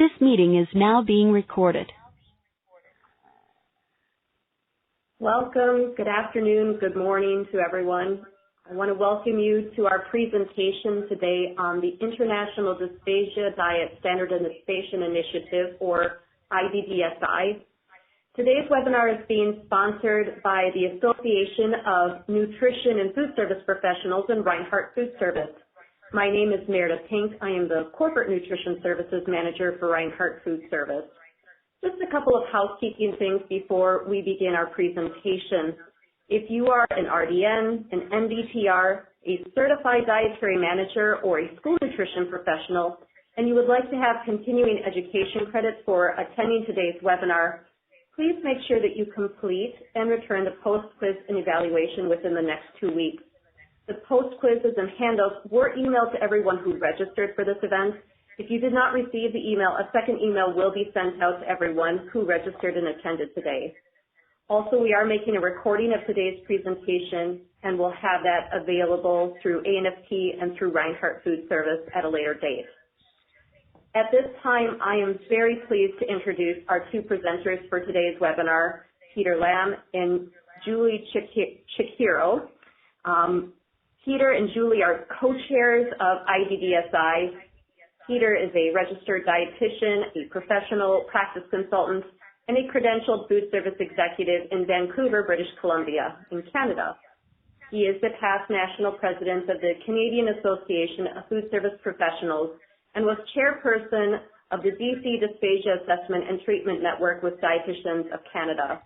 This meeting is now being recorded. Welcome, good afternoon, good morning to everyone. I want to welcome you to our presentation today on the International Dysphagia Diet Standardization Initiative, or IDDSI. Today's webinar is being sponsored by the Association of Nutrition and Food Service Professionals and Reinhart Food Service. My name is Meredith Pink. I am the Corporate Nutrition Services Manager for Reinhart Food Service. Just a couple of housekeeping things before we begin our presentation. If you are an RDN, an MDTR, a Certified Dietary Manager, or a school nutrition professional, and you would like to have continuing education credits for attending today's webinar, please make sure that you complete and return the post-quiz and evaluation within the next 2 weeks. The post-quizzes and handouts were emailed to everyone who registered for this event. If you did not receive the email, a second email will be sent out to everyone who registered and attended today. Also, we are making a recording of today's presentation, and we'll have that available through ANFT and through Reinhart Food Service at a later date. At this time, I am very pleased to introduce our two presenters for today's webinar, Peter Lamb and Julie Chikiro. Peter and Julie are co-chairs of IDDSI. Peter is a registered dietitian, a professional practice consultant, and a credentialed food service executive in Vancouver, British Columbia, in Canada. He is the past national president of the Canadian Association of Food Service Professionals and was chairperson of the DC Dysphagia Assessment and Treatment Network with Dietitians of Canada.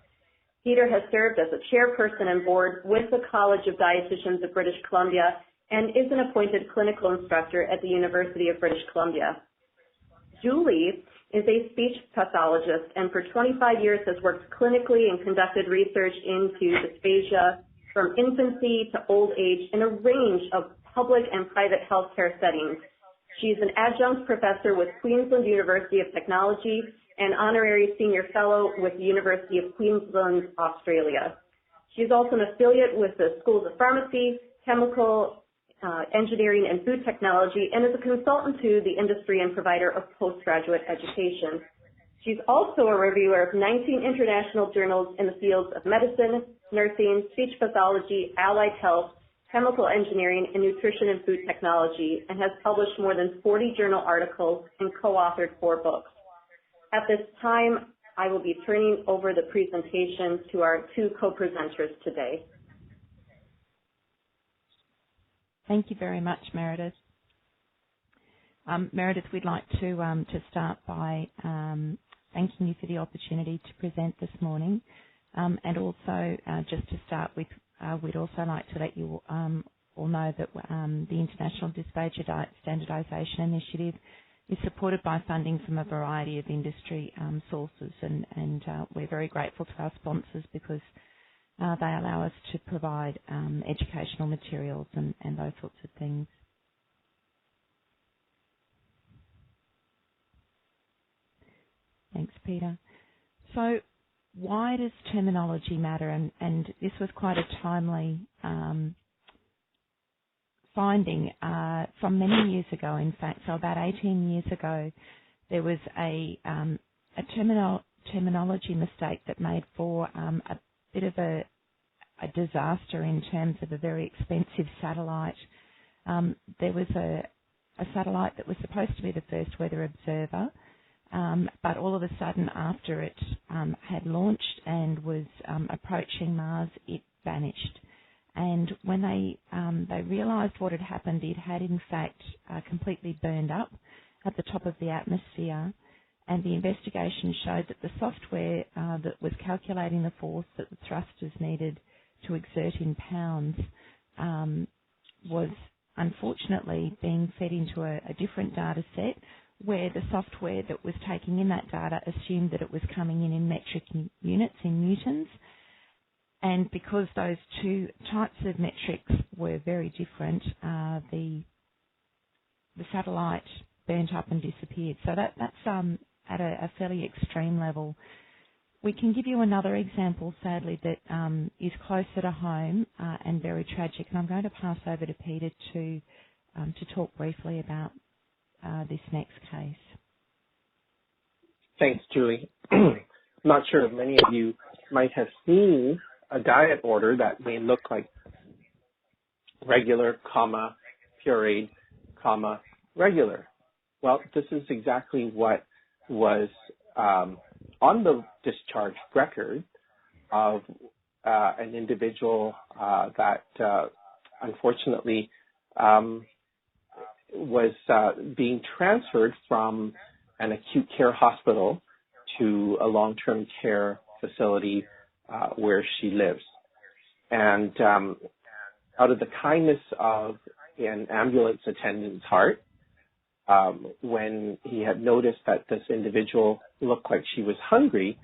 Peter has served as a chairperson and board with the College of Dietitians of British Columbia and is an appointed clinical instructor at the University of British Columbia. Julie is a speech pathologist and for 25 years has worked clinically and conducted research into dysphagia from infancy to old age in a range of public and private healthcare settings. She is an adjunct professor with Queensland University of Technology and honorary senior fellow with the University of Queensland, Australia. She is also an affiliate with the Schools of Pharmacy, Chemical Engineering and Food Technology, and is a consultant to the industry and provider of postgraduate education. She's also a reviewer of 19 international journals in the fields of medicine, nursing, speech pathology, allied health, chemical engineering, and nutrition and food technology, and has published more than 40 journal articles and co-authored 4 books. At this time, I will be turning over the presentation to our two co-presenters today. Thank you very much, Meredith. Meredith, we'd like to start by thanking you for the opportunity to present this morning, and also just to start with, we'd also like to let you all know that the International Dysphagia Diet Standardisation Initiative is supported by funding from a variety of industry sources, and we're very grateful to our sponsors because they allow us to provide educational materials and those sorts of things. Thanks, Peter. So why does terminology matter? And this was quite a timely finding from many years ago, in fact. So about 18 years ago, there was a terminology mistake that made for a bit of a disaster in terms of a very expensive satellite. There was a satellite that was supposed to be the first weather observer, but all of a sudden after it had launched and was approaching Mars, it vanished. And when they realised what had happened, it had in fact completely burned up at the top of the atmosphere, and the investigation showed that the software that was calculating the force that the thrusters needed to exert in pounds was unfortunately being fed into a different data set, where the software that was taking in that data assumed that it was coming in metric units, in newtons. And because those two types of metrics were very different, the satellite burnt up and disappeared. So that's at a fairly extreme level. We can give you another example, sadly, that is closer to home and very tragic. And I'm going to pass over to Peter to talk briefly about this next case. Thanks, Julie. I'm not sure if many of you might have seen a diet order that may look like regular, pureed, regular. Well, this is exactly what was on the discharge record of an individual that unfortunately was being transferred from an acute care hospital to a long-term care facility where she lives. And out of the kindness of an ambulance attendant's heart, when he had noticed that this individual looked like she was hungry,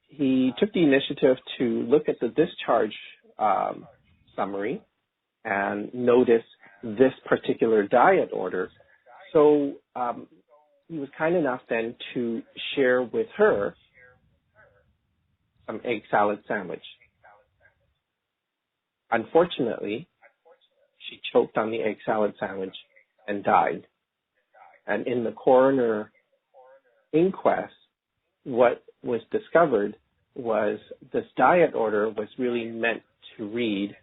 he took the initiative to look at the discharge summary and notice this particular diet order. So he was kind enough then to share with her some egg salad sandwich. Unfortunately, she choked on the egg salad sandwich and died. And in the coroner inquest, what was discovered was this diet order was really meant to read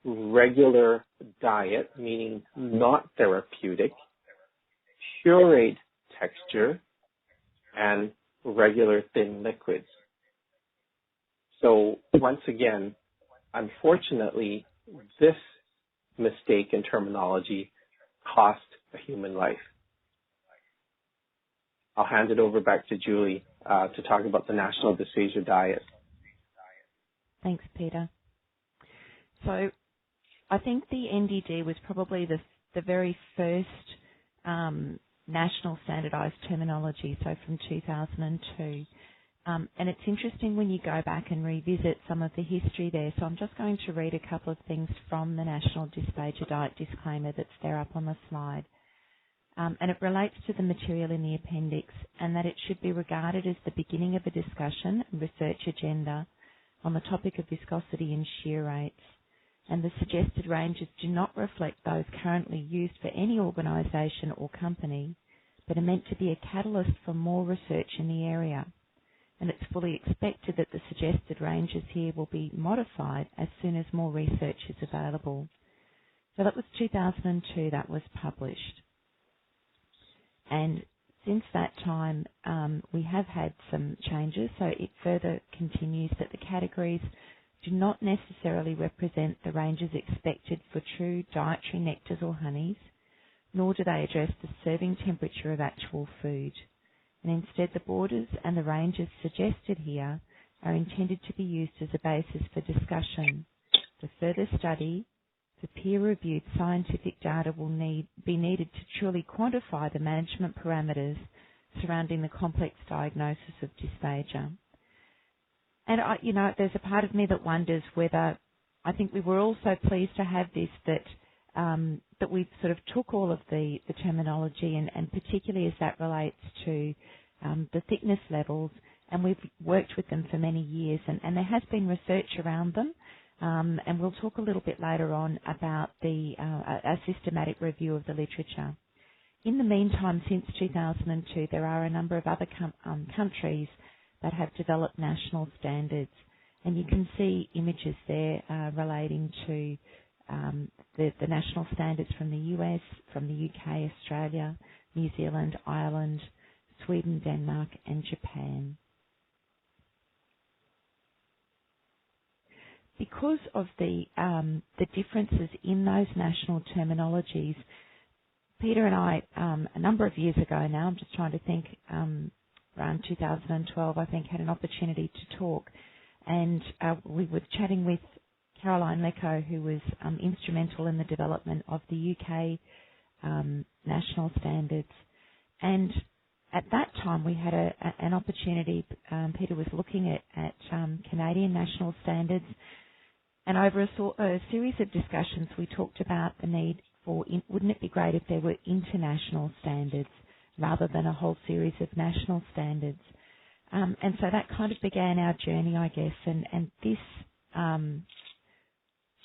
regular diet, meaning not therapeutic, pureed texture, and regular thin liquids. So once again, unfortunately, this mistake in terminology cost a human life. I'll hand it over back to Julie to talk about the National Dysphagia Diet. Thanks, Peter. So I think the NDD was probably the very first national standardised terminology, so from 2002. And it's interesting when you go back and revisit some of the history there. So I'm just going to read a couple of things from the National Dysphagia Diet disclaimer that's there up on the slide. And it relates to the material in the appendix, and that it should be regarded as the beginning of a discussion and research agenda on the topic of viscosity and shear rates. And the suggested ranges do not reflect those currently used for any organisation or company, but are meant to be a catalyst for more research in the area. And it's fully expected that the suggested ranges here will be modified as soon as more research is available. So that was 2002 that was published. And since that time, we have had some changes, so it further continues that the categories do not necessarily represent the ranges expected for true dietary nectars or honeys, nor do they address the serving temperature of actual food. And instead, the borders and the ranges suggested here are intended to be used as a basis for discussion. For further study, the peer-reviewed scientific data will be needed to truly quantify the management parameters surrounding the complex diagnosis of dysphagia. And, there's a part of me that wonders whether, I think we were also pleased to have this, that we sort of took all of the terminology and particularly as that relates to the thickness levels, and we've worked with them for many years, and there has been research around them. And we'll talk a little bit later on about a systematic review of the literature. In the meantime, since 2002, there are a number of other countries that have developed national standards, and you can see images there relating to the national standards from the US, from the UK, Australia, New Zealand, Ireland, Sweden, Denmark, and Japan. Because of the differences in those national terminologies, Peter and I, a number of years ago now, I'm just trying to think, around 2012, I think, had an opportunity to talk, and we were chatting with Caroline Lecco, who was instrumental in the development of the UK national standards. And at that time, we had an opportunity, Peter was looking at Canadian national standards, and over a series of discussions, we talked about the need for, wouldn't it be great if there were international standards rather than a whole series of national standards? And so that kind of began our journey, I guess, and this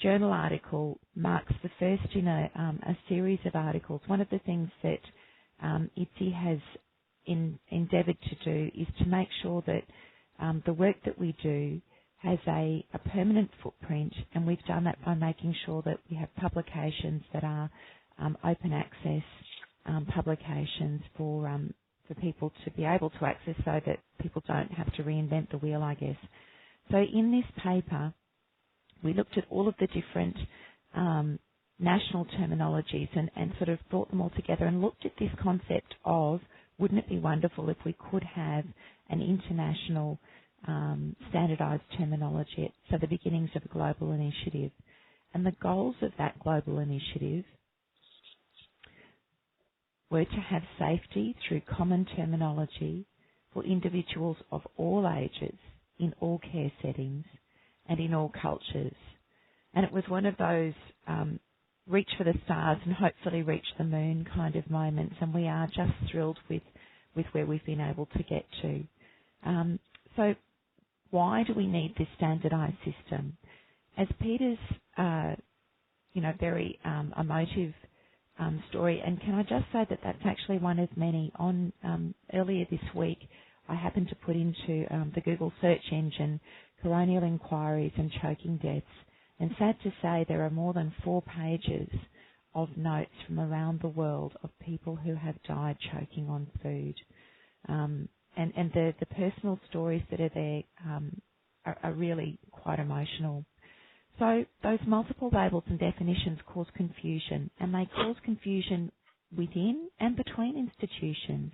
journal article marks the first in a series of articles. One of the things that EDC has endeavoured to do is to make sure that the work that we do has a permanent footprint, and we've done that by making sure that we have publications that are open access publications for people to be able to access, so that people don't have to reinvent the wheel, I guess. So in this paper, we looked at all of the different national terminologies and sort of brought them all together and looked at this concept of, wouldn't it be wonderful if we could have an international standardised terminology, so the beginnings of a global initiative. And the goals of that global initiative were to have safety through common terminology for individuals of all ages, in all care settings, and in all cultures. And it was one of those reach for the stars and hopefully reach the moon kind of moments, and we are just thrilled with where we've been able to get to. So why do we need this standardised system? As Peter's, very emotive story, and can I just say that that's actually one of many. On earlier this week, I happened to put into the Google search engine coronial inquiries and choking deaths, and sad to say there are more than 4 pages of notes from around the world of people who have died choking on food. And the personal stories that are there are really quite emotional. So those multiple labels and definitions cause confusion, and they cause confusion within and between institutions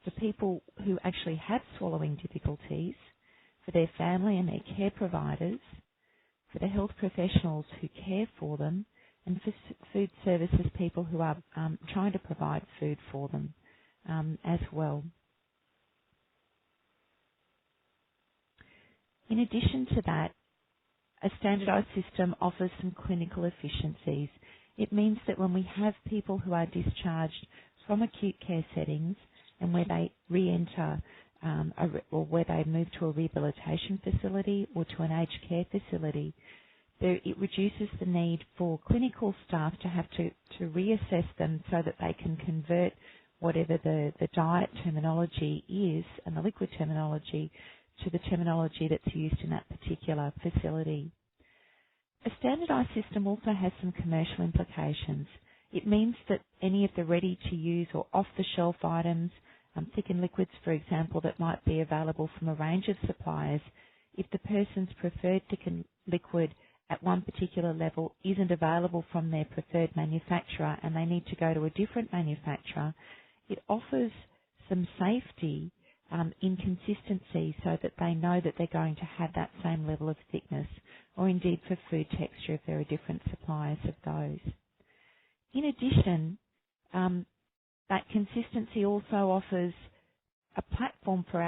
for people who actually have swallowing difficulties, for their family and their care providers, for the health professionals who care for them, and for food services people who are trying to provide food for them as well. In addition to that, a standardised system offers some clinical efficiencies. It means that when we have people who are discharged from acute care settings and where they re-enter or where they move to a rehabilitation facility or to an aged care facility, it reduces the need for clinical staff to have to reassess them so that they can convert whatever the diet terminology is and the liquid terminology to the terminology that's used in that particular facility. A standardised system also has some commercial implications. It means that any of the ready-to-use or off-the-shelf items, thickened liquids, for example, that might be available from a range of suppliers, if the person's preferred thickened liquid at one particular level isn't available from their preferred manufacturer and they need to go to a different manufacturer, it offers some safety in consistency so that they know that they're going to have that same level of thickness, or indeed for food texture if there are different suppliers of those. In addition, that consistency also offers a platform for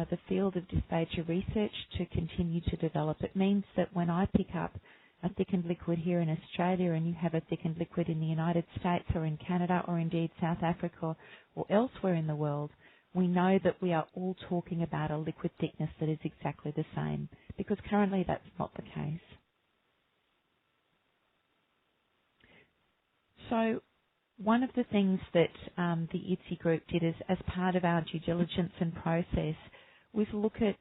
the field of dysphagia research to continue to develop. It means that when I pick up a thickened liquid here in Australia and you have a thickened liquid in the United States or in Canada or indeed South Africa or elsewhere in the world, we know that we are all talking about a liquid thickness that is exactly the same, because currently that's not the case. So one of the things that the EDC group did as part of our due diligence and process was look at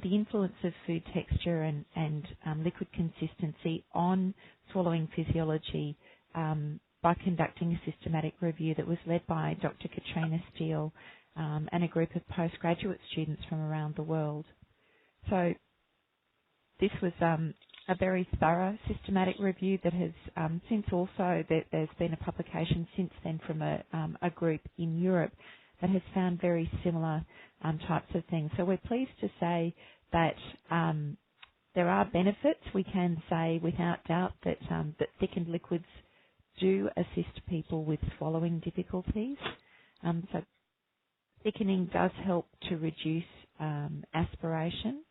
the influence of food texture and liquid consistency on swallowing physiology by conducting a systematic review that was led by Dr. Katrina Steele and a group of postgraduate students from around the world. So this was a very thorough systematic review that has since also, there's been a publication since then from a group in Europe that has found very similar types of things. So we're pleased to say that there are benefits. We can say without doubt that thickened liquids do assist people with swallowing difficulties. So thickening does help to reduce aspiration.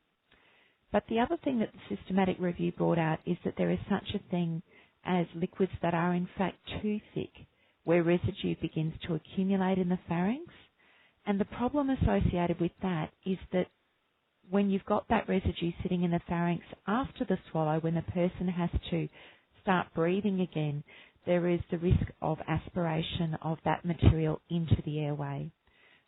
But the other thing that the systematic review brought out is that there is such a thing as liquids that are in fact too thick, where residue begins to accumulate in the pharynx. And the problem associated with that is that when you've got that residue sitting in the pharynx after the swallow, when the person has to start breathing again, there is the risk of aspiration of that material into the airway.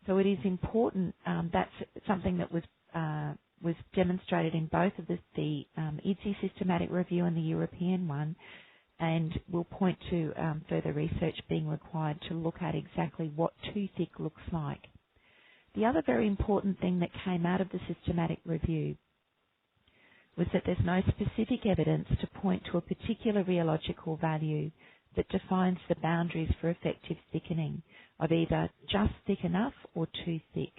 So it is important. That's something that was demonstrated in both of the EDC systematic review and the European one, and we'll point to further research being required to look at exactly what too thick looks like. The other very important thing that came out of the systematic review was that there's no specific evidence to point to a particular rheological value that defines the boundaries for effective thickening of either just thick enough or too thick.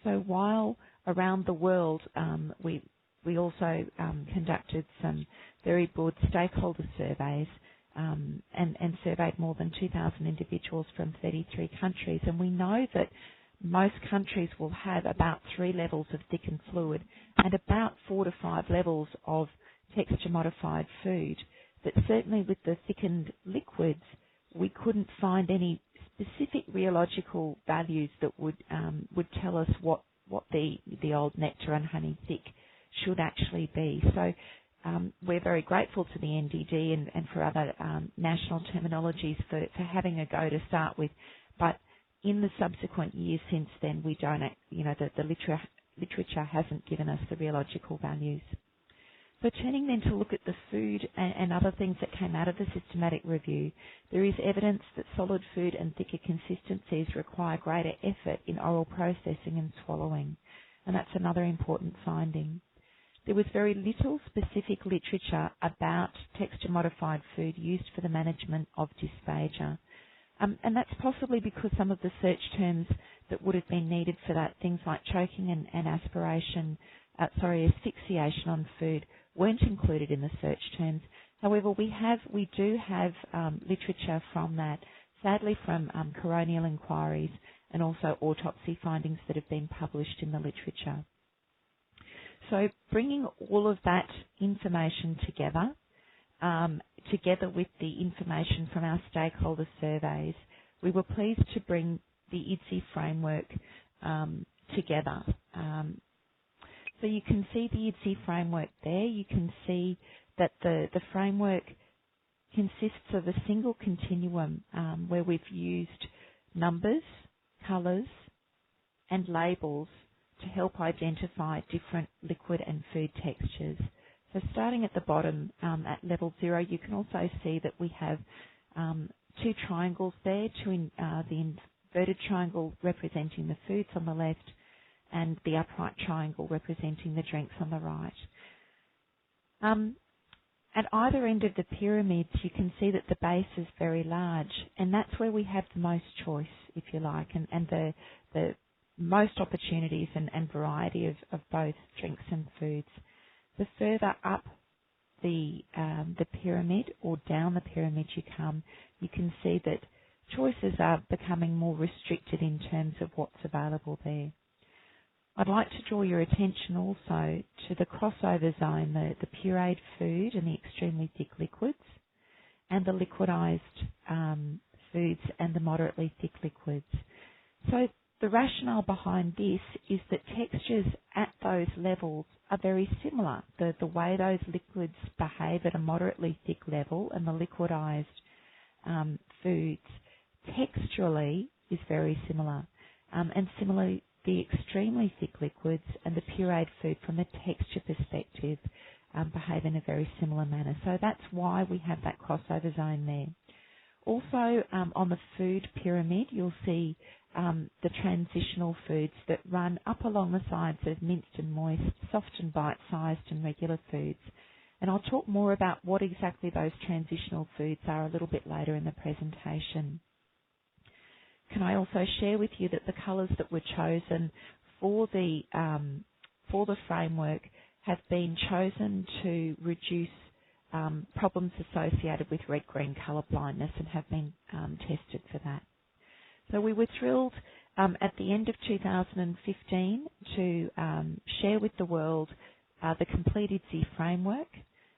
So while around the world we also conducted some very broad stakeholder surveys and surveyed more than 2,000 individuals from 33 countries, and we know that most countries will have about 3 levels of thickened fluid and about 4 to 5 levels of texture-modified food. But certainly with the thickened liquids, we couldn't find any specific rheological values that would tell us what the old nectar and honey thick should actually be. So we're very grateful to the NDD and for other national terminologies for having a go to start with, but in the subsequent years since then, we don't, the literature hasn't given us the rheological values. So turning then to look at the food and other things that came out of the systematic review, there is evidence that solid food and thicker consistencies require greater effort in oral processing and swallowing, and that's another important finding. There was very little specific literature about texture-modified food used for the management of dysphagia. And that's possibly because some of the search terms that would have been needed for that, things like choking and aspiration, asphyxiation on food, weren't included in the search terms. However, we do have literature from that, sadly from coronial inquiries and also autopsy findings that have been published in the literature. So bringing all of that information together, together with the information from our stakeholder surveys, we were pleased to bring the EDC framework together. So you can see the EDC framework there. You can see that the framework consists of a single continuum where we've used numbers, colours and labels to help identify different liquid and food textures. So starting at the bottom at level 0, you can also see that we have 2 triangles there, the inverted triangle representing the foods on the left and the upright triangle representing the drinks on the right. At either end of the pyramids, you can see that the base is very large, and that's where we have the most choice, if you like, and the most opportunities and variety of both drinks and foods. The further up the pyramid or down the pyramid you come, you can see that choices are becoming more restricted in terms of what's available there. I'd like to draw your attention also to the crossover zone, the pureed food and the extremely thick liquids, and the liquidized foods and the moderately thick liquids. So the rationale behind this is that textures at those levels are very similar. The way those liquids behave at a moderately thick level and the liquidized foods texturally is very similar. And similarly, the extremely thick liquids and the pureed food from a texture perspective behave in a very similar manner. So that's why we have that crossover zone there. Also, on the food pyramid, you'll see the transitional foods that run up along the sides of minced and moist, soft and bite-sized and regular foods. And I'll talk more about what exactly those transitional foods are a little bit later in the presentation. Can I also share with you that the colours that were chosen for the framework have been chosen to reduce problems associated with red-green colour blindness and have been tested for that. So we were thrilled at the end of 2015 to share with the world the complete EDC framework.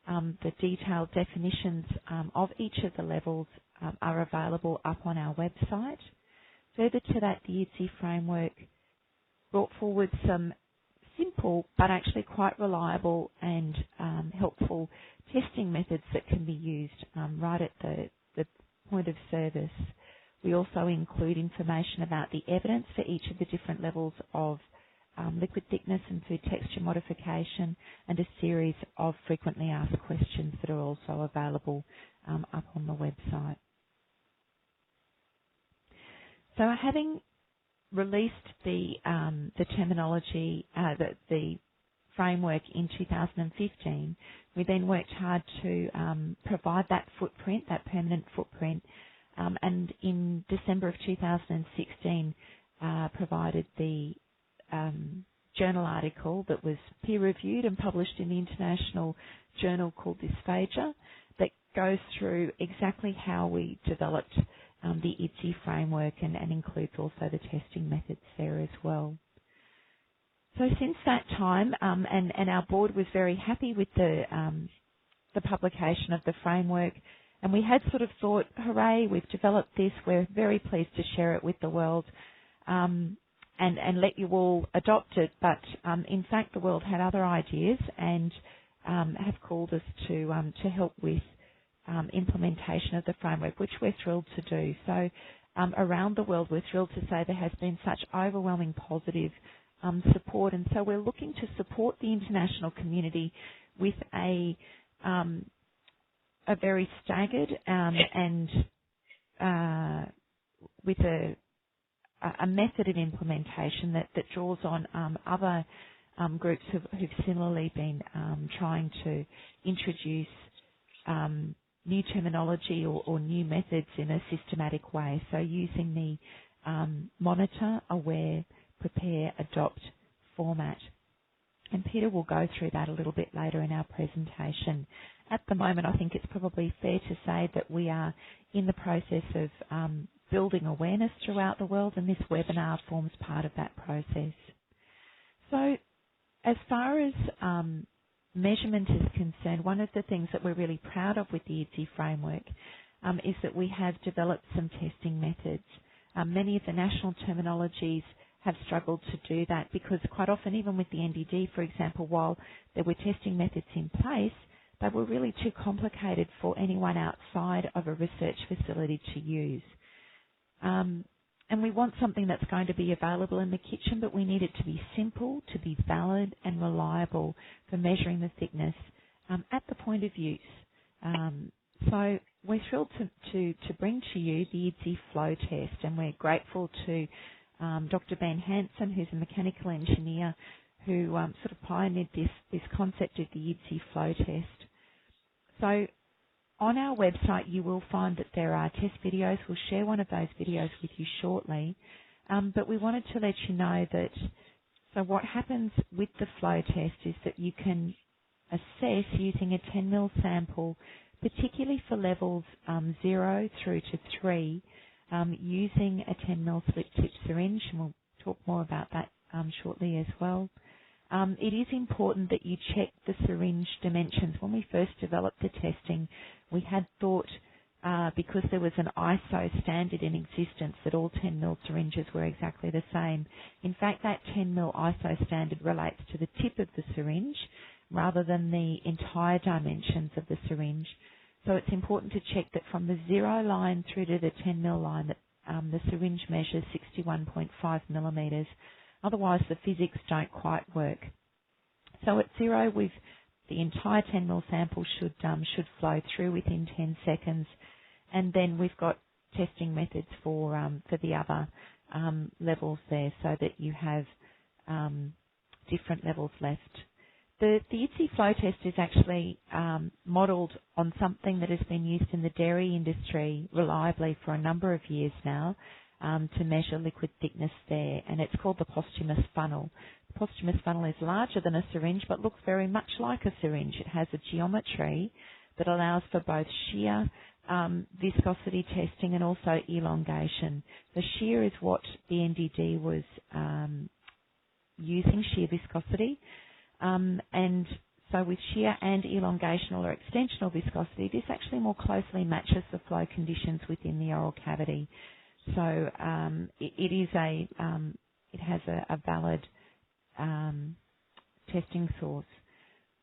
The detailed definitions of each of the levels are available up on our website. Further to that, the EDC framework brought forward some simple but actually quite reliable and helpful testing methods that can be used right at the point of service. We also include information about the evidence for each of the different levels of liquid thickness and food texture modification, and a series of frequently asked questions that are also available up on the website. So having released the terminology, the framework in 2015, we then worked hard to provide that footprint, that permanent footprint, and in December of 2016 provided the journal article that was peer-reviewed and published in the international journal called Dysphagia, that goes through exactly how we developed the EDC framework and includes also the testing methods there as well. So since that time, and our board was very happy with the publication of the framework, and we had sort of thought, hooray, we've developed this, we're very pleased to share it with the world, and let you all adopt it. But in fact, the world had other ideas and have called us to help with implementation of the framework, which we're thrilled to do. So around the world, we're thrilled to say there has been such overwhelming positive support, and so we're looking to support the international community with a very staggered and with a method of implementation that draws on other groups who've similarly been trying to introduce new terminology or new methods in a systematic way. So using the monitor, aware, prepare, adopt format. And Peter will go through that a little bit later in our presentation. At the moment, I think it's probably fair to say that we are in the process of building awareness throughout the world, and this webinar forms part of that process. So as far as measurement is concerned, one of the things that we're really proud of with the EDC framework is that we have developed some testing methods. Many of the national terminologies have struggled to do that because quite often, even with the NDD, for example, while there were testing methods in place, they were really too complicated for anyone outside of a research facility to use. And we want something that's going to be available in the kitchen, but we need it to be simple, to be valid and reliable for measuring the thickness at the point of use. So we're thrilled to bring to you the EDC flow test, and we're grateful to Dr. Ben Hansen, who's a mechanical engineer, who sort of pioneered this concept of the EDC flow test. So on our website, you will find that there are test videos. We'll share one of those videos with you shortly. But we wanted to let you know that, so what happens with the flow test is that you can assess using a 10 ml sample, particularly for levels 0 through to 3, using a 10 ml slip tip syringe, and we'll talk more about that shortly as well. It is important that you check the syringe dimensions. When we first developed the testing, we had thought, because there was an ISO standard in existence, that all 10 ml syringes were exactly the same. In fact, that 10 ml ISO standard relates to the tip of the syringe rather than the entire dimensions of the syringe. So it's important to check that from the 0 line through to the 10 ml line that the syringe measures 61.5 millimetres. Otherwise, the physics don't quite work. So at 0, the entire 10 ml sample should flow through within 10 seconds, and then we've got testing methods for the other levels there, so that you have different levels left. The EDC flow test is actually modelled on something that has been used in the dairy industry reliably for a number of years now to measure liquid thickness there, and it's called the posthumous funnel. The posthumous funnel is larger than a syringe but looks very much like a syringe. It has a geometry that allows for both shear, viscosity testing, and also elongation. The shear is what the NDD was using, shear viscosity. And so with shear and elongational or extensional viscosity, this actually more closely matches the flow conditions within the oral cavity. So it has a valid testing source.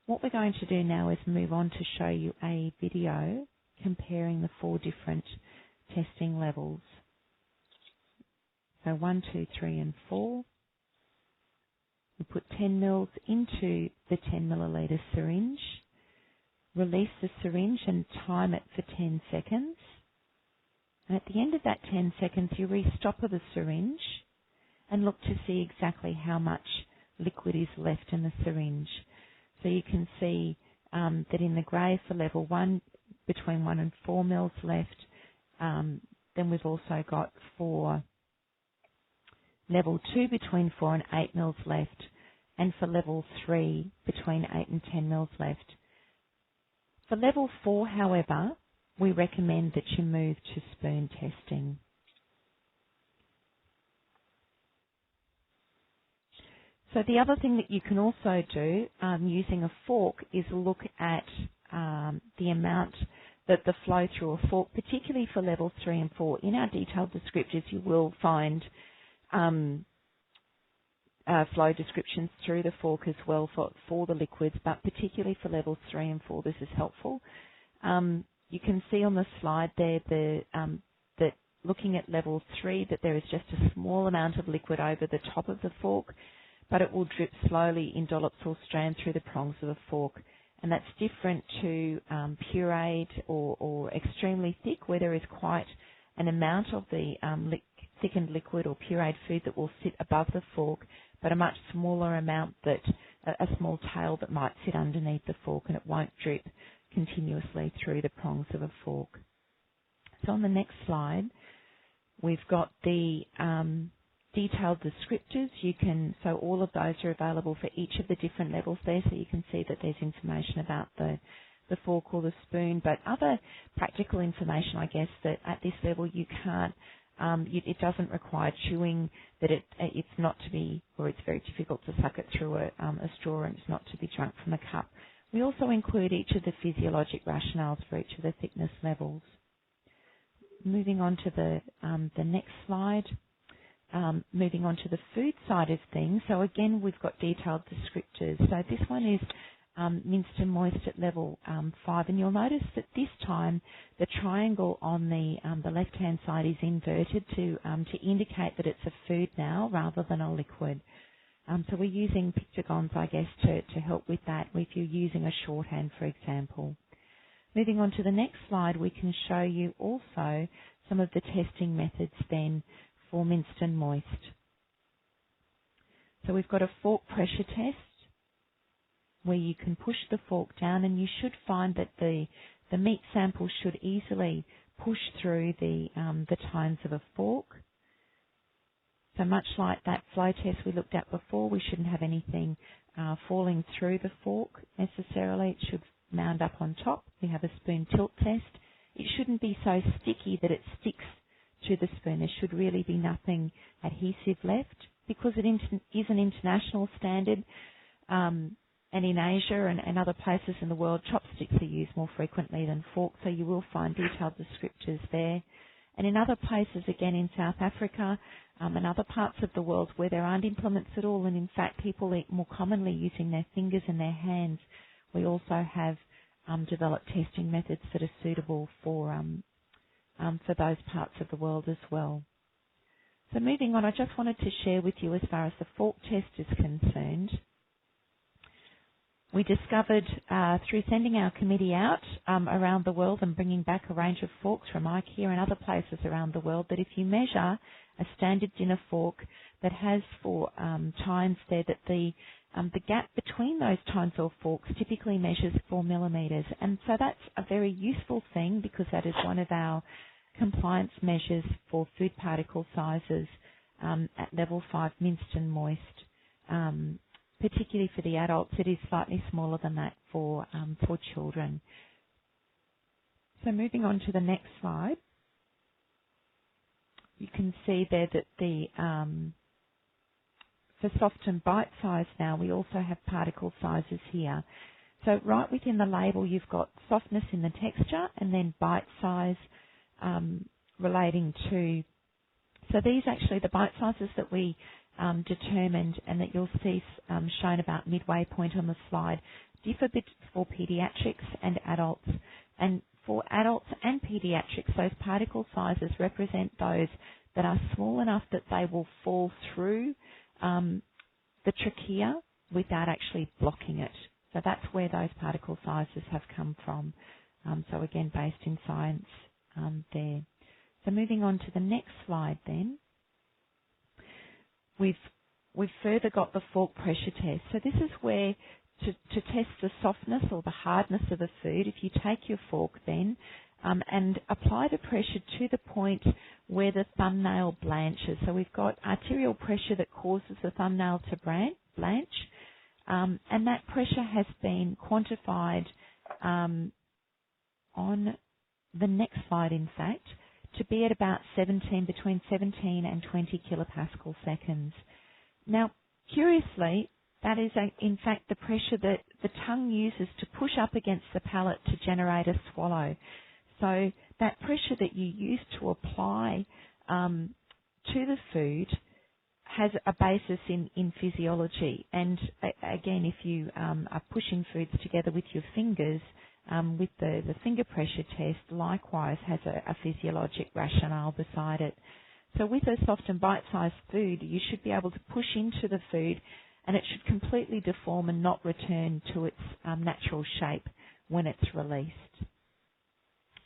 What we're going to do now is move on to show you a video comparing the 4 different testing levels. So 1, 2, 3 and 4. We put 10 mils into the 10 milliliter syringe, release the syringe and time it for 10 seconds. And at the end of that 10 seconds, you restopper the syringe and look to see exactly how much liquid is left in the syringe. So you can see that in the grey for level 1, between 1 and 4 mils left. Then we've also got for level 2 between 4 and 8 mils left, and for level 3 between 8 and 10 mils left. For level 4, however, we recommend that you move to spoon testing. So the other thing that you can also do using a fork is look at the amount that the flow through a fork, particularly for levels 3 and 4. In our detailed descriptors, you will find flow descriptions through the fork as well for the liquids, but particularly for levels 3 and 4, this is helpful. You can see on the slide there that looking at level 3, that there is just a small amount of liquid over the top of the fork, but it will drip slowly in dollops or strands through the prongs of the fork. And that's different to pureed or extremely thick, where there is quite an amount of the thickened liquid or pureed food that will sit above the fork, but a much smaller amount a small tail that might sit underneath the fork, and it won't drip continuously through the prongs of a fork. So on the next slide, we've got the detailed descriptors. So all of those are available for each of the different levels there, so you can see that there's information about the fork or the spoon, but other practical information, I guess, that at this level you can't, it doesn't require chewing, that it's not to be, or it's very difficult to suck it through a straw, and it's not to be drunk from a cup. We also include each of the physiologic rationales for each of the thickness levels. Moving on to the next slide. Moving on to the food side of things. So again, we've got detailed descriptors. So this one is minced and moist at level 5, and you'll notice that this time the triangle on the left-hand side is inverted to indicate that it's a food now rather than a liquid. So we're using pictogons, I guess, to help with that if you're using a shorthand, for example. Moving on to the next slide, we can show you also some of the testing methods then for minced and moist. So we've got a fork pressure test where you can push the fork down, and you should find that the meat sample should easily push through the tines of a fork. So much like that flow test we looked at before, we shouldn't have anything falling through the fork necessarily. It should mound up on top. We have a spoon tilt test. It shouldn't be so sticky that it sticks to the spoon. There should really be nothing adhesive left, because it is an international standard, and in Asia and other places in the world, chopsticks are used more frequently than forks, so you will find detailed descriptors there. And in other places, again in South Africa and other parts of the world where there aren't implements at all, and in fact people eat more commonly using their fingers and their hands, we also have developed testing methods that are suitable for those parts of the world as well. So moving on, I just wanted to share with you as far as the fork test is concerned. We discovered through sending our committee out around the world and bringing back a range of forks from IKEA and other places around the world, that if you measure a standard dinner fork that has 4 tines there, that the gap between those tines or forks typically measures 4 millimetres. And so that's a very useful thing, because that is one of our compliance measures for food particle sizes at level 5, minced and moist. Particularly for the adults, it is slightly smaller than that for children. So moving on to the next slide, you can see there that for soft and bite size now, we also have particle sizes here. So right within the label, you've got softness in the texture, and then bite size relating to. So these actually, the bite sizes that we determined and that you'll see shown about midway point on the slide, differ a bit for pediatrics and adults. And for adults and pediatrics, those particle sizes represent those that are small enough that they will fall through the trachea without actually blocking it. So that's where those particle sizes have come from. So again, based in science there. So moving on to the next slide then. We've further got the fork pressure test. So this is where to test the softness or the hardness of the food, if you take your fork then and apply the pressure to the point where the thumbnail blanches. So we've got arterial pressure that causes the thumbnail to blanch, and that pressure has been quantified on the next slide, in fact, to be at about between 17 and 20 kilopascal seconds. Now, curiously, that is in fact the pressure that the tongue uses to push up against the palate to generate a swallow. So that pressure that you use to apply to the food has a basis in physiology. And again, if you are pushing foods together with your fingers, with the finger pressure test, likewise has a physiologic rationale beside it. So with a soft and bite-sized food, you should be able to push into the food and it should completely deform and not return to its natural shape when it's released.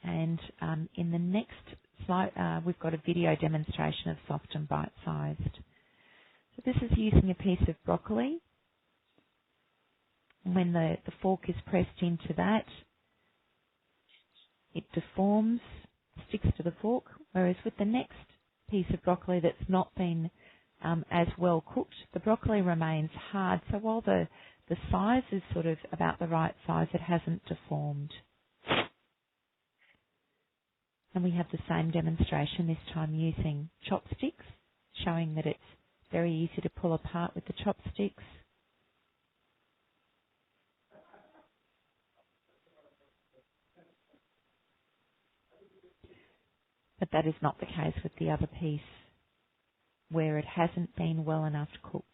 And in the next slide, we've got a video demonstration of soft and bite-sized. So this is using a piece of broccoli. When the fork is pressed into that, it deforms, sticks to the fork, whereas with the next piece of broccoli that's not been as well cooked, the broccoli remains hard. So while the size is sort of about the right size, it hasn't deformed. And we have the same demonstration, this time using chopsticks, showing that it's very easy to pull apart with the chopsticks. But that is not the case with the other piece, where it hasn't been well enough cooked.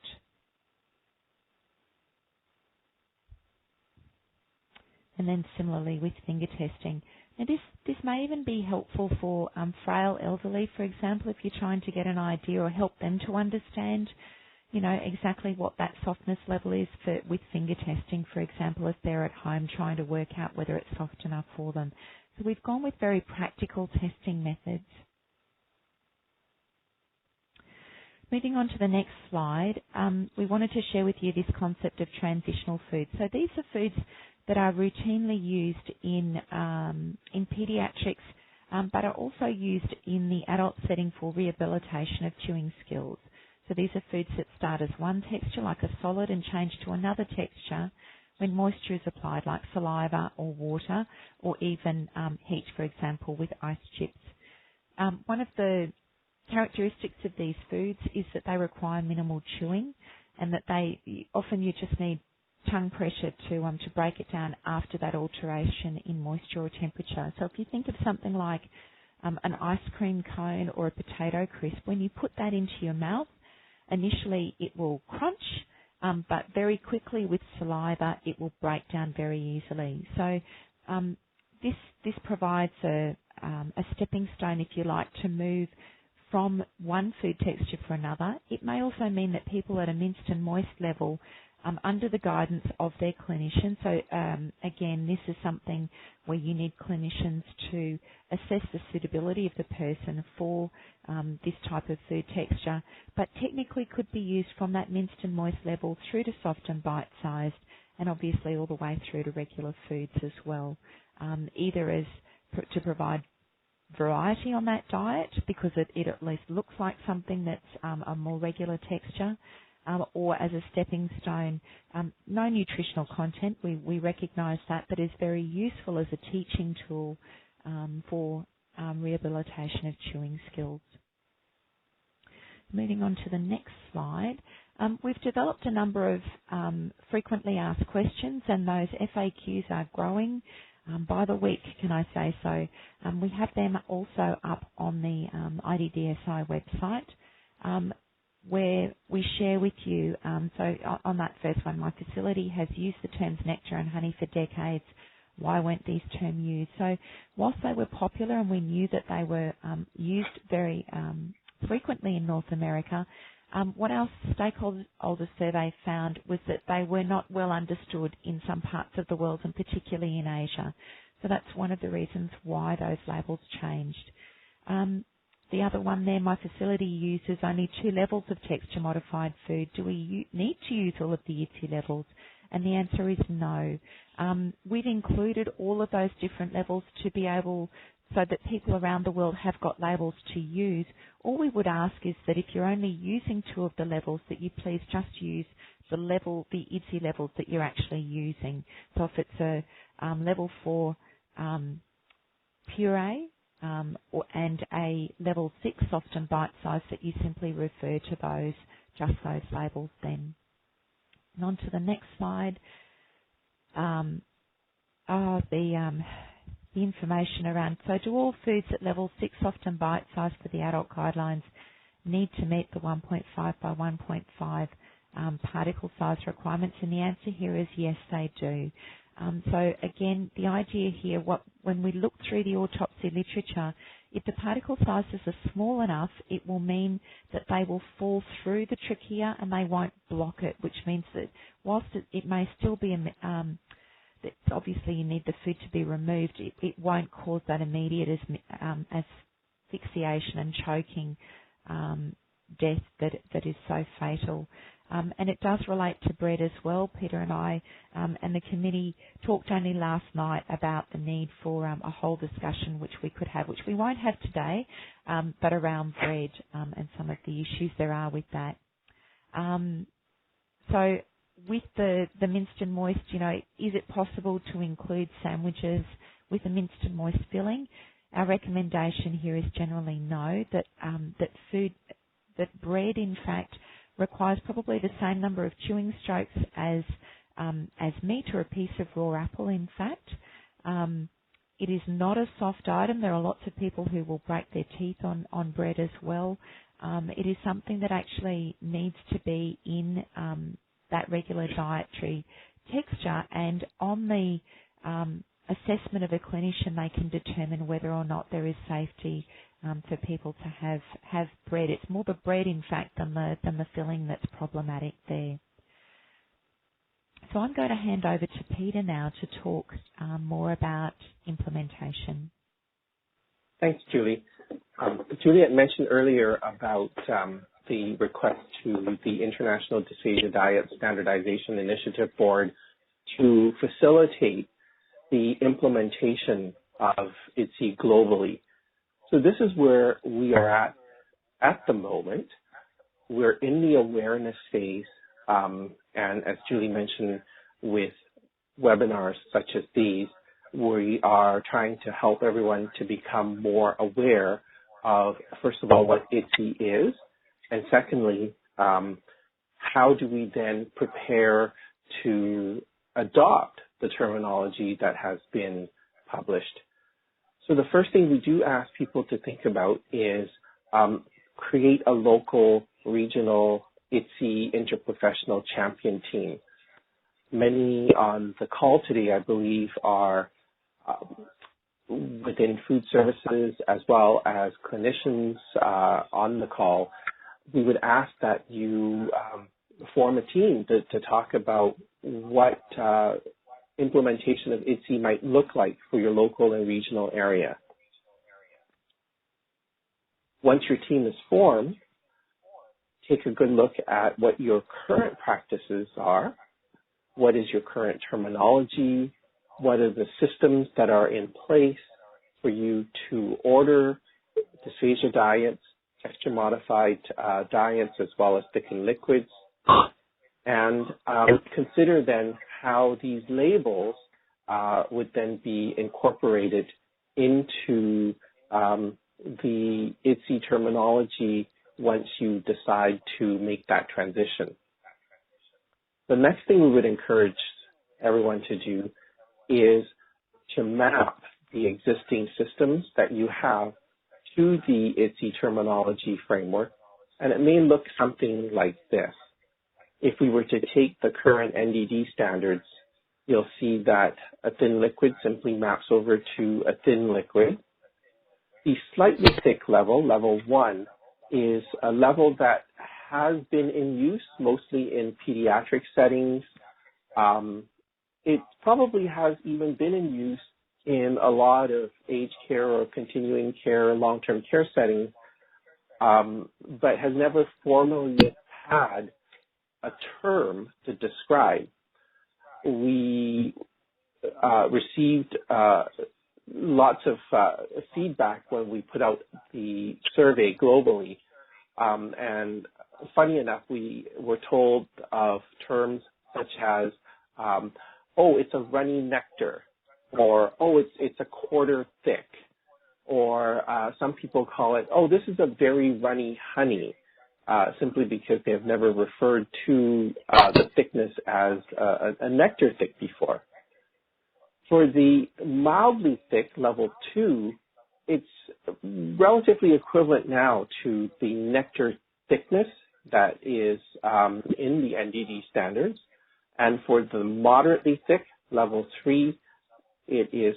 And then similarly with finger testing. Now this may even be helpful for frail elderly, for example, if you're trying to get an idea or help them to understand, exactly what that softness level is with finger testing, for example, if they're at home trying to work out whether it's soft enough for them. So we've gone with very practical testing methods. Moving on to the next slide, we wanted to share with you this concept of transitional foods. So these are foods that are routinely used in pediatrics, but are also used in the adult setting for rehabilitation of chewing skills. So these are foods that start as one texture, like a solid, and change to another texture when moisture is applied, like saliva or water, or even heat, for example, with ice chips. One of the characteristics of these foods is that they require minimal chewing, and that often you just need tongue pressure to break it down after that alteration in moisture or temperature. So if you think of something like an ice cream cone or a potato crisp, when you put that into your mouth, initially it will crunch, but very quickly with saliva it will break down very easily. So this provides a stepping stone, if you like, to move from one food texture for another. It may also mean that people at a minced and moist level, under the guidance of their clinician. So again, this is something where you need clinicians to assess the suitability of the person for this type of food texture, but technically could be used from that minced and moist level through to soft and bite-sized, and obviously all the way through to regular foods as well, either as to provide variety on that diet, because it at least looks like something that's a more regular texture, or as a stepping stone. No nutritional content, we recognise that, but is very useful as a teaching tool for rehabilitation of chewing skills. Moving on to the next slide, we've developed a number of frequently asked questions, and those FAQs are growing by the week, can I say so. We have them also up on the IDDSI website, where we share with you, so on that first one, my facility has used the terms nectar and honey for decades. Why weren't these terms used? So whilst they were popular and we knew that they were used very frequently in North America, what our stakeholder survey found was that they were not well understood in some parts of the world, and particularly in Asia. So that's one of the reasons why those labels changed. The other one there, my facility uses only 2 levels of texture modified food. Do we need to use all of the ITSI levels? And the answer is no. We've included all of those different levels to be able, so that people around the world have got labels to use. All we would ask is that if you're only using 2 of the levels, that you please just use the ITSI levels that you're actually using. So if it's a level 4 puree, and a level 6 soft and bite size, that you simply refer to just those labels then. And on to the next slide. The information around, so do all foods at level 6 soft and bite size for the adult guidelines need to meet the 1.5 by 1.5 particle size requirements? And the answer here is yes, they do. So again, the idea here, when we look through the autopsy literature, if the particle sizes are small enough, it will mean that they will fall through the trachea and they won't block it, which means that whilst it may still be, that obviously you need the food to be removed, it won't cause that immediate asphyxiation and choking death that is so fatal. And it does relate to bread as well. Peter and I and the committee talked only last night about the need for a whole discussion which we could have, which we won't have today, but around bread and some of the issues there are with that. So with the minced and moist, is it possible to include sandwiches with a minced and moist filling? Our recommendation here is generally no, that bread, in fact, requires probably the same number of chewing strokes as meat or a piece of raw apple, in fact. It is not a soft item. There are lots of people who will break their teeth on bread as well. It is something that actually needs to be in that regular dietary texture, and on the assessment of a clinician, they can determine whether or not there is safety for people to have bread. It's more the bread, in fact, than the filling that's problematic there. So I'm going to hand over to Peter now to talk more about implementation. Thanks, Julie. Juliet mentioned earlier about the request to the International Dysphagia Diet Standardization Initiative Board to facilitate the implementation of ITSI globally. So this is where we are at the moment. We're in the awareness phase, and as Julie mentioned, with webinars such as these, we are trying to help everyone to become more aware of, first of all, what ITSI is, and secondly, how do we then prepare to adopt the terminology that has been published. So the first thing we do ask people to think about is create a local, regional ITSI interprofessional champion team. Many on the call today, I believe, are within food services as well as clinicians on the call. We would ask that you form a team to talk about what implementation of ITSI might look like for your local and regional area. Once your team is formed, take a good look at what your current practices are, what is your current terminology, what are the systems that are in place for you to order dysphagia diets, texture-modified diets, as well as thickened liquids, and consider then how these labels would then be incorporated into the ITSI terminology once you decide to make that transition. The next thing we would encourage everyone to do is to map the existing systems that you have to the ITSI terminology framework, and it may look something like this. If we were to take the current NDD standards, you'll see that a thin liquid simply maps over to a thin liquid. The slightly thick level, level 1, is a level that has been in use mostly in pediatric settings. It probably has even been in use in a lot of aged care or continuing care, long-term care settings, but has never formally had a term to describe. We received lots of feedback when we put out the survey globally, and funny enough, we were told of terms such as, oh, it's a runny nectar, or oh, it's a quarter thick, or some people call it, oh, this is a very runny honey, simply because they have never referred to the thickness as a nectar thick before. For the mildly thick, level 2, it's relatively equivalent now to the nectar thickness that is in the NDD standards. And for the moderately thick, level 3, it is,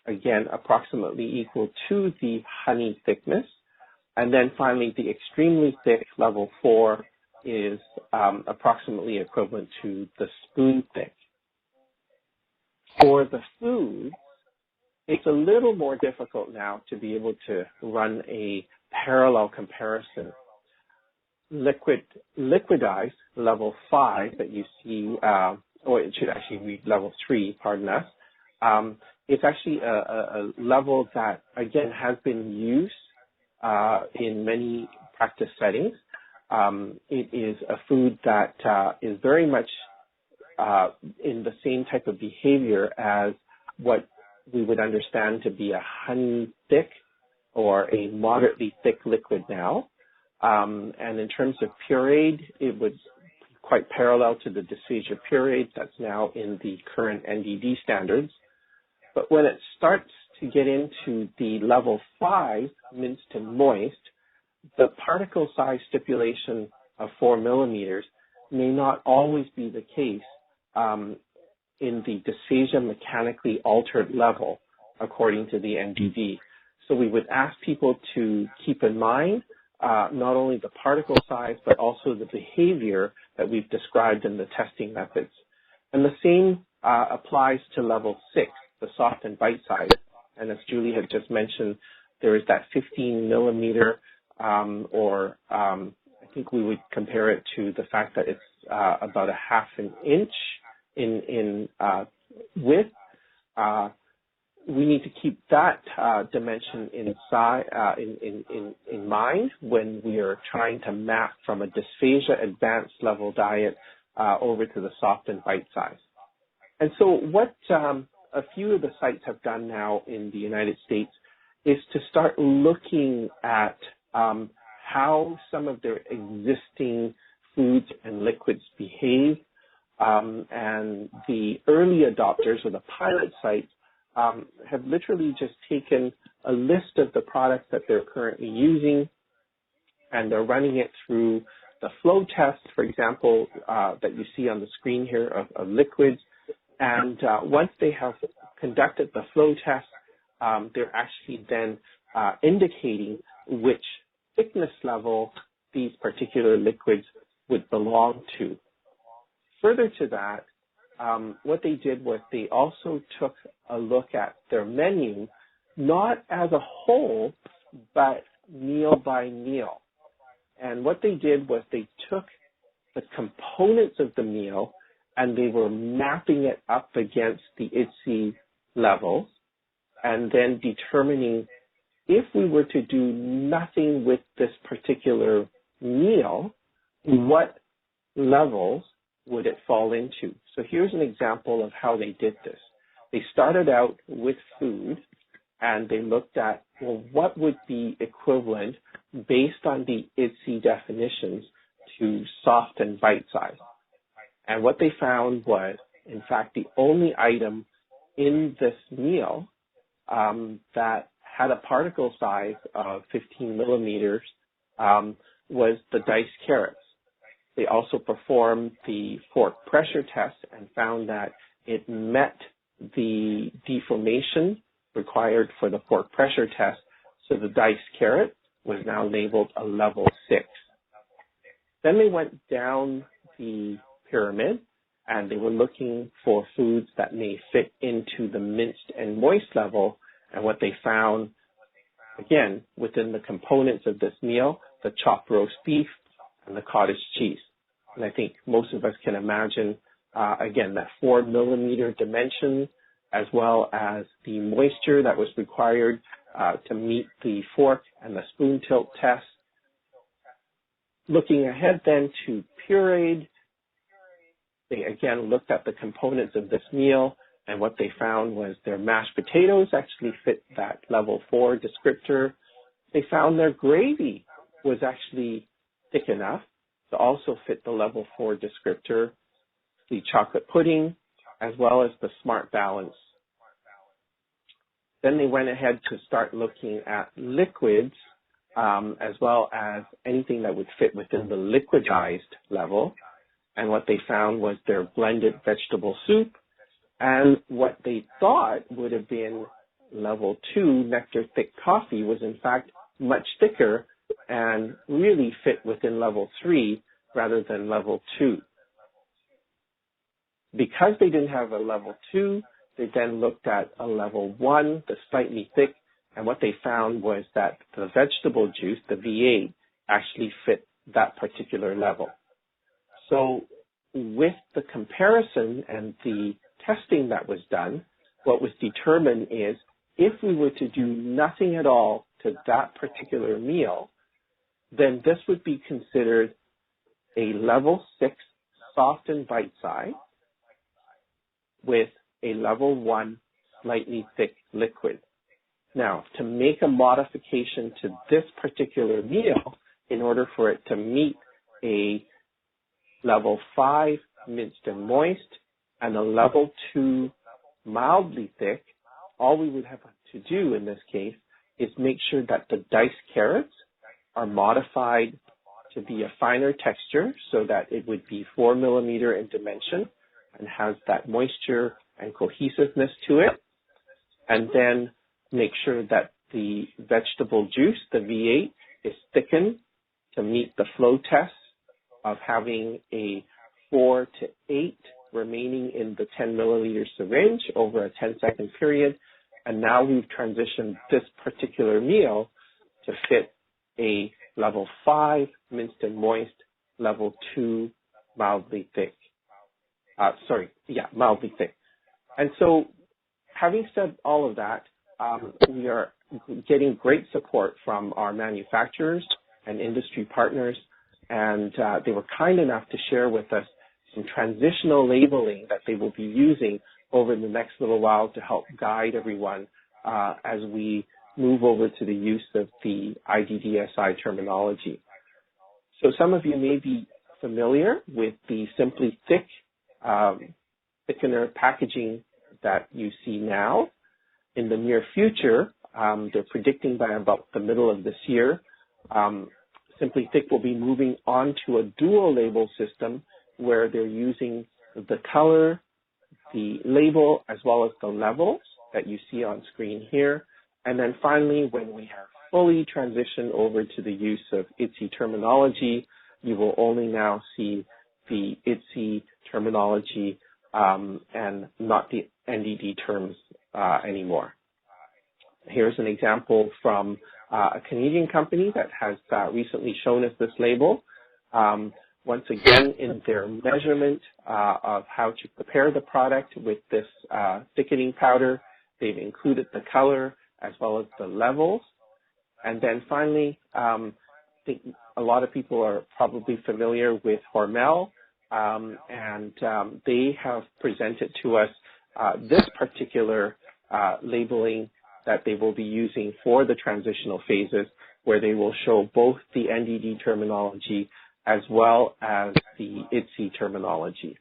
again, approximately equal to the honey thickness. And then finally, the extremely thick, level 4, is approximately equivalent to the spoon thick. For the food, it's a little more difficult now to be able to run a parallel comparison. Liquidized, level 5 that you see, or it should actually read level 3, pardon us. It's actually a level that, again, has been used in many practice settings. It is a food that is very much in the same type of behavior as what we would understand to be a honey thick or a moderately thick liquid now. And in terms of pureed, it was quite parallel to the dysphagia pureed that's now in the current NDD standards. But when it starts to get into the level 5, minced and moist, the particle size stipulation of 4 millimeters may not always be the case in the dysphagia mechanically altered level, according to the NDD. So we would ask people to keep in mind not only the particle size, but also the behavior that we've described in the testing methods. And the same applies to level 6, the soft and bite size. And as Julie had just mentioned, there is that 15 millimeter, or I think we would compare it to the fact that it's about a half an inch in width. We need to keep that dimension in mind when we are trying to map from a dysphagia advanced level diet over to the soft and bite size. And so what a few of the sites have done now in the United States is to start looking at how some of their existing foods and liquids behave. And the early adopters, or the pilot sites, have literally just taken a list of the products that they're currently using, and they're running it through the flow test, for example, that you see on the screen here of liquids. And once they have conducted the flow test, they're actually then indicating which thickness level these particular liquids would belong to. Further to that, what they did was they also took a look at their menu, not as a whole, but meal by meal. And what they did was they took the components of the meal and they were mapping it up against the EDC levels and then determining if we were to do nothing with this particular meal, what levels would it fall into? So here's an example of how they did this. They started out with food and they looked at, well, what would be equivalent based on the EDC definitions to soft and bite size. And what they found was, in fact, the only item in this meal that had a particle size of 15 millimeters was the diced carrots. They also performed the fork pressure test and found that it met the deformation required for the fork pressure test. So the diced carrot was now labeled a level 6. Then they went down the pyramid and they were looking for foods that may fit into the minced and moist level. And what they found, again, within the components of this meal, the chopped roast beef and the cottage cheese. And I think most of us can imagine, again, that 4 millimeter dimension, as well as the moisture that was required to meet the fork and the spoon tilt test. Looking ahead then to pureed, they again looked at the components of this meal, and what they found was their mashed potatoes actually fit that level 4 descriptor. They found their gravy was actually thick enough to also fit the level 4 descriptor, the chocolate pudding, as well as the smart balance. Then they went ahead to start looking at liquids, as well as anything that would fit within the liquidized level. And what they found was their blended vegetable soup, and what they thought would have been level 2 nectar thick coffee was in fact much thicker and really fit within level 3 rather than level 2. Because they didn't have a level 2, they then looked at a level 1, the slightly thick, and what they found was that the vegetable juice, the V8, actually fit that particular level. So with the comparison and the testing that was done, what was determined is if we were to do nothing at all to that particular meal, then this would be considered a level 6 soft and bite size with a level 1 slightly thick liquid. Now, to make a modification to this particular meal, in order for it to meet a level 5 minced and moist and a level 2 mildly thick, all we would have to do in this case is make sure that the diced carrots are modified to be a finer texture so that it would be 4 millimeter in dimension and has that moisture and cohesiveness to it. And then make sure that the vegetable juice, the V8, is thickened to meet the flow test of having a 4 to 8 remaining in the 10 milliliter syringe over a 10-second period. And now we've transitioned this particular meal to fit a level 5 minced and moist, level 2 mildly thick. Mildly thick. And so having said all of that, we are getting great support from our manufacturers and industry partners, and they were kind enough to share with us some transitional labeling that they will be using over the next little while to help guide everyone as we move over to the use of the IDDSI terminology. So some of you may be familiar with the Simply Thick thickener packaging that you see now. In the near future, they're predicting by about the middle of this year, Simply Thick will be moving on to a dual label system where they're using the color, the label, as well as the levels that you see on screen here. And then finally, when we have fully transitioned over to the use of EDC terminology, you will only now see the EDC terminology and not the NDD terms anymore. Here's an example from a Canadian company that has recently shown us this label. Once again, in their measurement of how to prepare the product with this thickening powder, they've included the color as well as the levels. And then finally, I think a lot of people are probably familiar with Hormel, and they have presented to us this particular labeling that they will be using for the transitional phases, where they will show both the NDD terminology as well as the EDC terminology.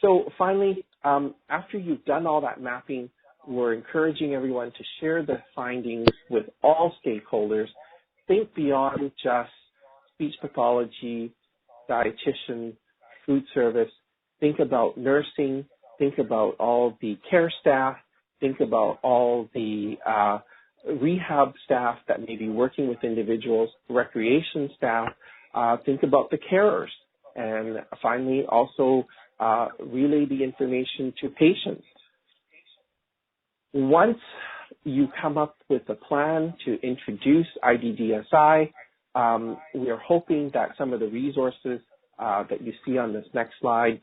So finally, after you've done all that mapping, we're encouraging everyone to share the findings with all stakeholders. Think beyond just speech pathology, dietitian, food service. Think about nursing. Think about all the care staff. Think about all the rehab staff that may be working with individuals, recreation staff, think about the carers, and finally also relay the information to patients. Once you come up with a plan to introduce IDDSI, we are hoping that some of the resources that you see on this next slide,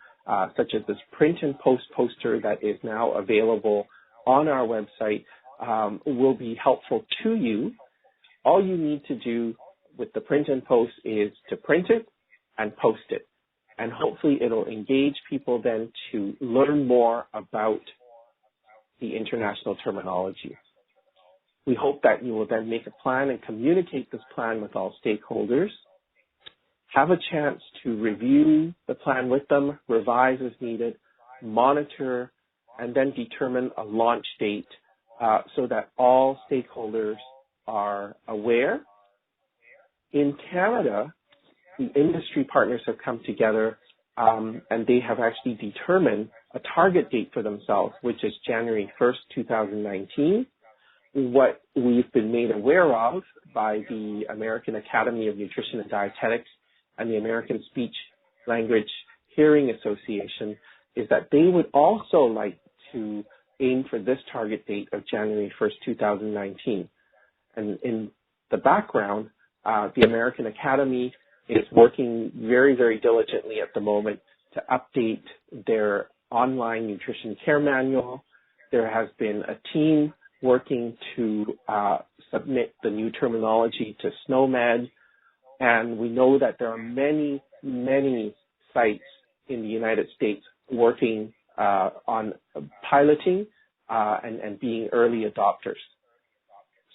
such as this print and post poster that is now available on our website, will be helpful to you. All you need to do with the print and post is to print it and post it. And hopefully it'll engage people then to learn more about the international terminology. We hope that you will then make a plan and communicate this plan with all stakeholders, have a chance to review the plan with them, revise as needed, monitor, and then determine a launch date so that all stakeholders are aware. In Canada, the industry partners have come together and they have actually determined a target date for themselves, which is January 1st, 2019. What we've been made aware of by the American Academy of Nutrition and Dietetics and the American Speech Language Hearing Association is that they would also like to aim for this target date of January 1st, 2019. And in the background, the American Academy is working very, very diligently at the moment to update their online nutrition care manual. There has been a team working to submit the new terminology to SNOMED, and we know that there are many, many sites in the United States working on piloting and being early adopters.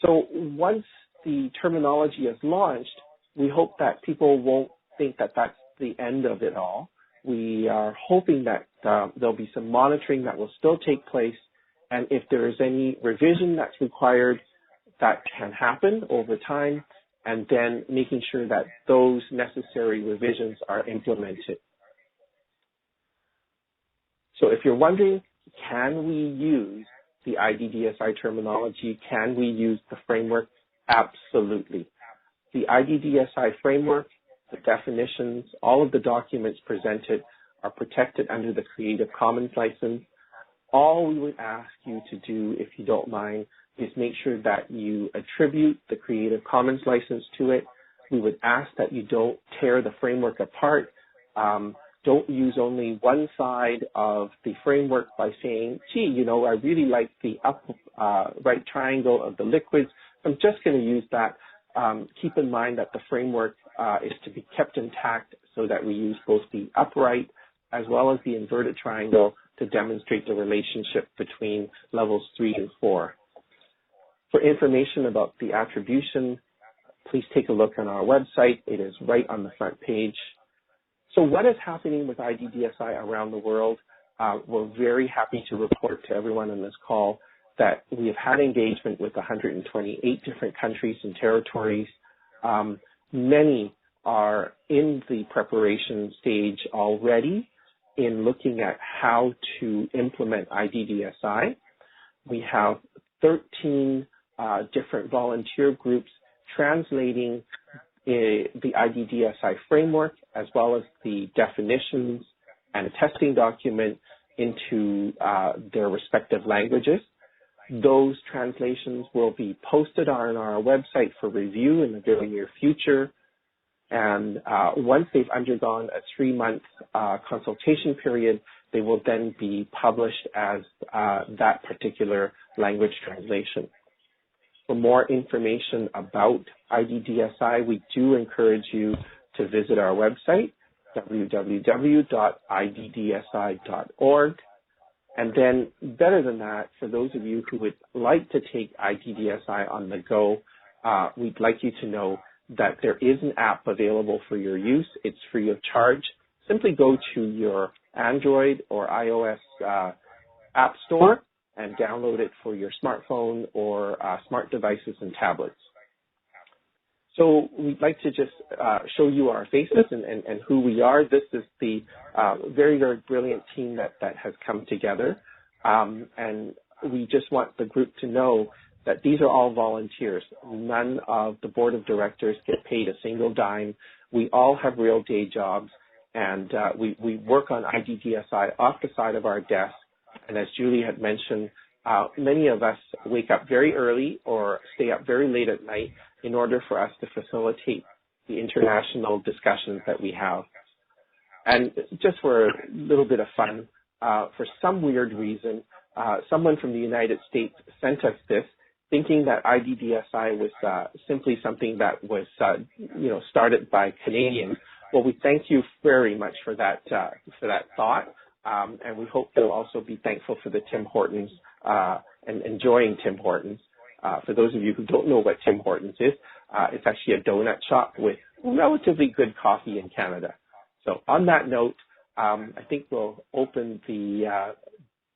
So once the terminology is launched, we hope that people won't think that that's the end of it all. We are hoping that there'll be some monitoring that will still take place, and if there is any revision that's required, that can happen over time, and then making sure that those necessary revisions are implemented. So if you're wondering, can we use the IDDSI terminology? Can we use the framework? Absolutely. The IDDSI framework, the definitions, all of the documents presented are protected under the Creative Commons license. All we would ask you to do, if you don't mind, is make sure that you attribute the Creative Commons license to it. We would ask that you don't tear the framework apart. Don't use only one side of the framework by saying, gee, you know, I really like the up right triangle of the liquids. I'm just going to use that. Keep in mind that the framework is to be kept intact so that we use both the upright as well as the inverted triangle to demonstrate the relationship between levels 3 and 4. For information about the attribution, please take a look on our website. It is right on the front page. So what is happening with IDDSI around the world? We're very happy to report to everyone on this call that we have had engagement with 128 different countries and territories. Many are in the preparation stage already in looking at how to implement IDDSI. We have 13 different volunteer groups translating the IDDSI framework as well as the definitions and testing document into their respective languages. Those translations will be posted on our website for review in the very near future. And once they've undergone a 3-month consultation period, they will then be published as that particular language translation. For more information about IDDSI, we do encourage you to visit our website, www.iddsi.org. And then, better than that, for those of you who would like to take IDDSI on the go, we'd like you to know that there is an app available for your use. It's free of charge. Simply go to your Android or iOS app store and download it for your smartphone or smart devices and tablets. So we'd like to just show you our faces and who we are. This is the very, very brilliant team that has come together. And we just want the group to know that these are all volunteers. None of the board of directors get paid a single dime. We all have real day jobs, and we work on IDDSI off the side of our desk. And as Julie had mentioned, many of us wake up very early or stay up very late at night in order for us to facilitate the international discussions that we have. And just for a little bit of fun, for some weird reason, someone from the United States sent us this, thinking that IDDSI was simply something that was, started by Canadians. Well, we thank you very much for that thought, and we hope you'll also be thankful for the Tim Hortons and enjoying Tim Hortons. For those of you who don't know what Tim Hortons is, it's actually a donut shop with relatively good coffee in Canada. So on that note, I think we'll open the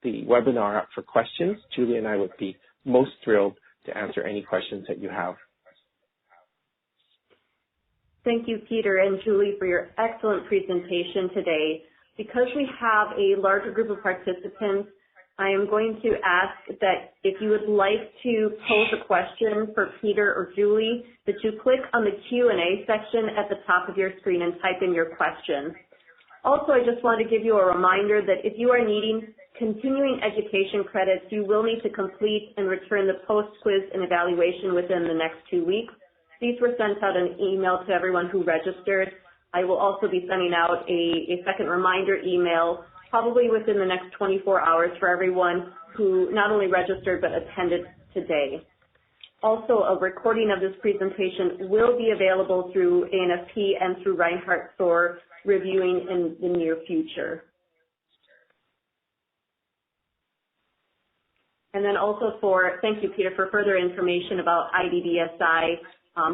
webinar up for questions. Julie and I would be most thrilled to answer any questions that you have. Thank you, Peter and Julie, for your excellent presentation today. Because we have a larger group of participants, I am going to ask that if you would like to pose a question for Peter or Julie, that you click on the Q&A section at the top of your screen and type in your question. Also, I just want to give you a reminder that if you are needing continuing education credits, you will need to complete and return the post-quiz and evaluation within the next 2 weeks. These were sent out an email to everyone who registered. I will also be sending out a second reminder email probably within the next 24 hours for everyone who not only registered but attended today. Also, a recording of this presentation will be available through ANFP and through Reinhardt for reviewing in the near future. And then also thank you, Peter, for further information about IDDSI.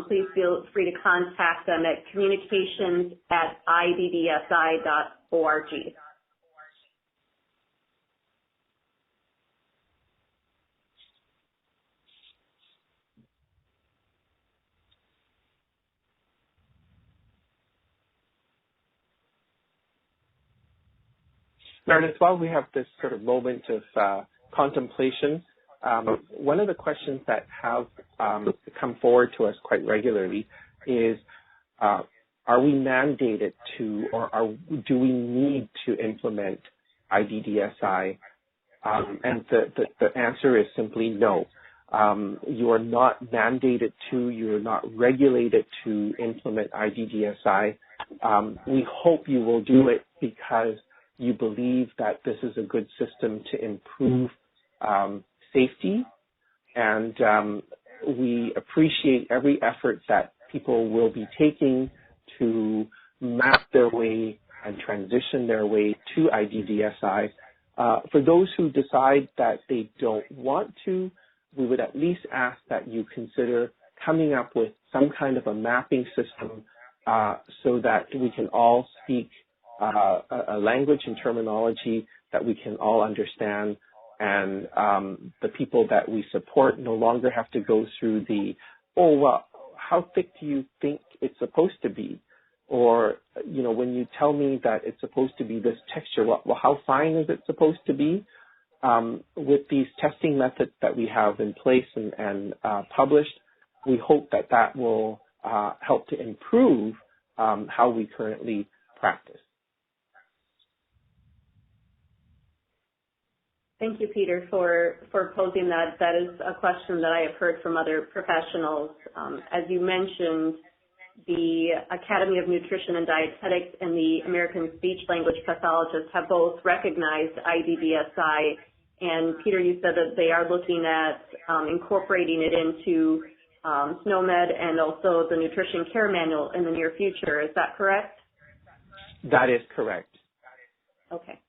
Please feel free to contact them at communications@iddsi.org. Meredith, while we have this sort of moment of contemplation, one of the questions that have come forward to us quite regularly is, are we mandated to, or do we need to implement IDDSI? And the answer is simply no. You are not mandated to, you are not regulated to implement IDDSI. We hope you will do it because you believe that this is a good system to improve safety, and we appreciate every effort that people will be taking to map their way and transition their way to IDDSI. For those who decide that they don't want to, we would at least ask that you consider coming up with some kind of a mapping system so that we can all speak a language and terminology that we can all understand, and the people that we support no longer have to go through how thick do you think it's supposed to be? Or, when you tell me that it's supposed to be this texture, well, how fine is it supposed to be? With these testing methods that we have in place and published, we hope that will help to improve how we currently practice. Thank you, Peter, for posing that. That is a question that I have heard from other professionals. As you mentioned, the Academy of Nutrition and Dietetics and the American Speech Language Pathologists have both recognized IDDSI. And Peter, you said that they are looking at incorporating it into SNOMED and also the Nutrition Care Manual in the near future. Is that correct? That is correct. Okay.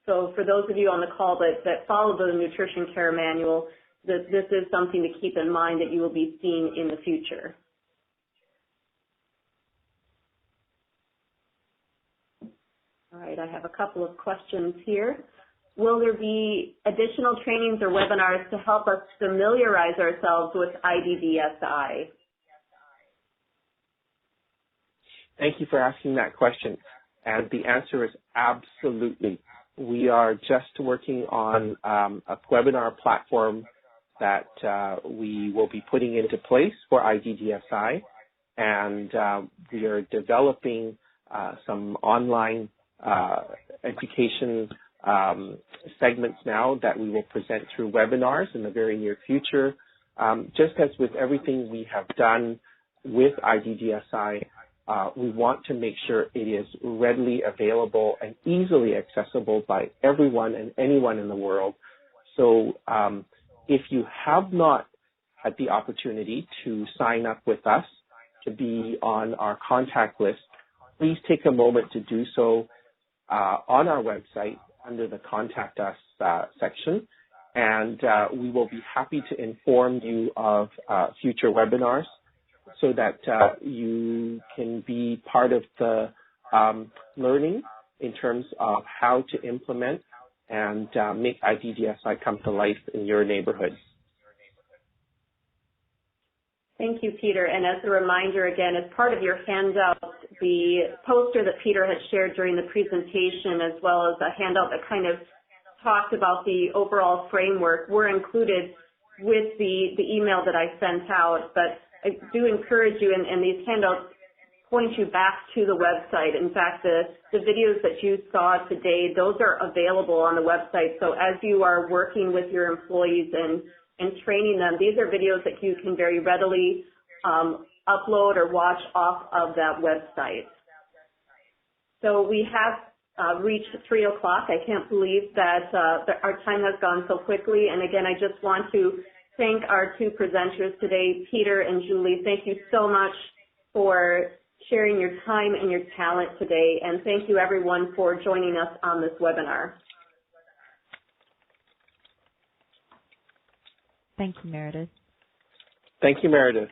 So for those of you on the call that follow the Nutrition Care Manual, this is something to keep in mind that you will be seeing in the future. All right, I have a couple of questions here. Will there be additional trainings or webinars to help us familiarize ourselves with IDDSI? Thank you for asking that question. And the answer is absolutely. We are just working on a webinar platform that we will be putting into place for IDDSI, and we are developing some online education segments now that we will present through webinars in the very near future. Just as with everything we have done with IDDSI, we want to make sure it is readily available and easily accessible by everyone and anyone in the world. So if you have not had the opportunity to sign up with us to be on our contact list, please take a moment to do so on our website under the Contact Us section, and we will be happy to inform you of future webinars so that you can be part of the learning in terms of how to implement and make IDDSI come to life in your neighborhood. Thank you, Peter. And as a reminder, again, as part of your handout, the poster that Peter had shared during the presentation, as well as a handout that kind of talked about the overall framework, were included with the email that I sent out. But I do encourage you, and these handouts point you back to the website. In fact, the videos that you saw today, those are available on the website. So as you are working with your employees and training them, these are videos that you can very readily upload or watch off of that website. So we have reached 3 o'clock. I can't believe that our time has gone so quickly. And again, I just want to thank our two presenters today, Peter and Julie. Thank you so much for sharing your time and your talent today. And thank you, everyone, for joining us on this webinar. Thank you, Meredith. Thank you, Meredith.